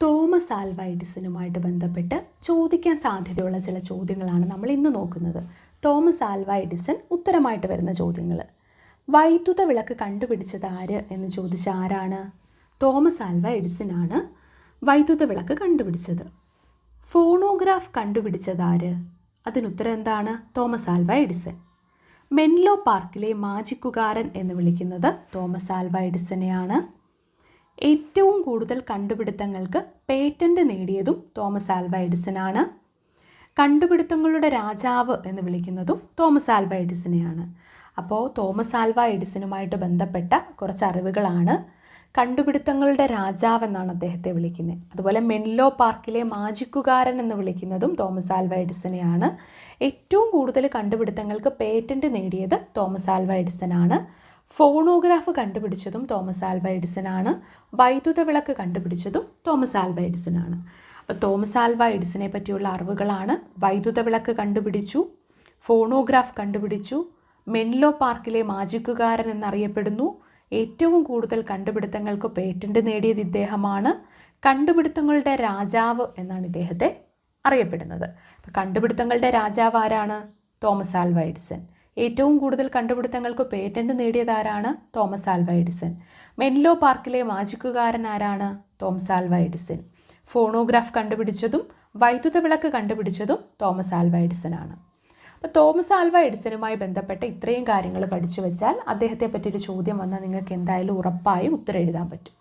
Thomas Alva എഡിസണുമായിട്ട് ബന്ധപ്പെട്ട് ചോദിക്കാൻ സാധ്യതയുള്ള ചില ചോദ്യങ്ങളാണ് നമ്മൾ ഇന്ന് നോക്കുന്നത്. തോമസ് ആൽവ എഡിസൺ ഉത്തരമായിട്ട് വരുന്ന ചോദ്യങ്ങൾ. വൈദ്യുത വിളക്ക് കണ്ടുപിടിച്ചത് ആര് എന്ന് ചോദിച്ച ആരാണ്? തോമസ് ആൽവ എഡിസൺ ആണ് വൈദ്യുത വിളക്ക് കണ്ടുപിടിച്ചത്. ഫോണോഗ്രാഫ് കണ്ടുപിടിച്ചത് ആര്? അതിനുത്തരം എന്താണ്? Thomas Alva Edison. മെൻലോ പാർക്കിലെ മാജിക്കുകാരൻ എന്ന് വിളിക്കുന്നത് തോമസ് ആൽവ എഡിസണെയാണ്. ഏറ്റവും കൂടുതൽ കണ്ടുപിടുത്തങ്ങൾക്ക് പേറ്റന്റ് നേടിയതും തോമസ് ആൽവ എഡിസൺ ആണ്. കണ്ടുപിടുത്തങ്ങളുടെ രാജാവ് എന്ന് വിളിക്കുന്നതും തോമസ് ആൽവ എഡിസണെയാണ്. അപ്പോൾ തോമസ് ആൽവ എഡിസണുമായിട്ട് ബന്ധപ്പെട്ട കുറച്ച് അറിവുകളാണ്. കണ്ടുപിടുത്തങ്ങളുടെ രാജാവ് എന്നാണ് അദ്ദേഹത്തെ വിളിക്കുന്നത്. അതുപോലെ മെൻലോ പാർക്കിലെ മാജിക്കുകാരൻ എന്ന് വിളിക്കുന്നതും തോമസ് ആൽവ എഡിസണെയാണ്. ഏറ്റവും കൂടുതൽ കണ്ടുപിടുത്തങ്ങൾക്ക് പേറ്റന്റ് നേടിയത് തോമസ് ആൽവ എഡിസൺ ആണ്. ഫോണോഗ്രാഫ് കണ്ടുപിടിച്ചതും തോമസ് ആൽവ എഡിസൺ ആണ്. വൈദ്യുത വിളക്ക് കണ്ടുപിടിച്ചതും തോമസ് ആൽവ എഡിസൺ ആണ്. അപ്പോൾ തോമസ് ആൽവ എഡിസനെ പറ്റിയുള്ള അറിവുകളാണ്. വൈദ്യുത വിളക്ക് കണ്ടുപിടിച്ചു, ഫോണോഗ്രാഫ് കണ്ടുപിടിച്ചു, മെൻലോ പാർക്കിലെ മാജിക്കുകാരൻ എന്നറിയപ്പെടുന്നു, ഏറ്റവും കൂടുതൽ കണ്ടുപിടുത്തങ്ങൾക്ക് പേറ്റന്റ് നേടിയത് ഇദ്ദേഹമാണ്, കണ്ടുപിടുത്തങ്ങളുടെ രാജാവ് എന്നാണ് ഇദ്ദേഹത്തെ അറിയപ്പെടുന്നത്. അപ്പോൾ കണ്ടുപിടുത്തങ്ങളുടെ രാജാവ് ആരാണ്? Thomas Alva Edison. ഏറ്റവും കൂടുതൽ കണ്ടുപിടുത്തങ്ങൾക്ക് പേറ്റന്റ് നേടിയത് ആരാണ്? Thomas Alva Edison. മെൻലോ പാർക്കിലെ മാജിക്കുകാരൻ ആരാണ്? Thomas Alva Edison. ഫോണോഗ്രാഫ് കണ്ടുപിടിച്ചതും വൈദ്യുത വിളക്ക് കണ്ടുപിടിച്ചതും തോമസ് ആൽവ എഡിസൺ ആണ്. അപ്പോൾ തോമസ് ആൽവ എഡിസണുമായി ബന്ധപ്പെട്ട ഇത്രയും കാര്യങ്ങൾ പഠിച്ചു വെച്ചാൽ അദ്ദേഹത്തെ പറ്റിയൊരു ചോദ്യം വന്നാൽ നിങ്ങൾക്ക് എന്തായാലും ഉറപ്പായും ഉത്തരം എഴുതാൻ പറ്റും.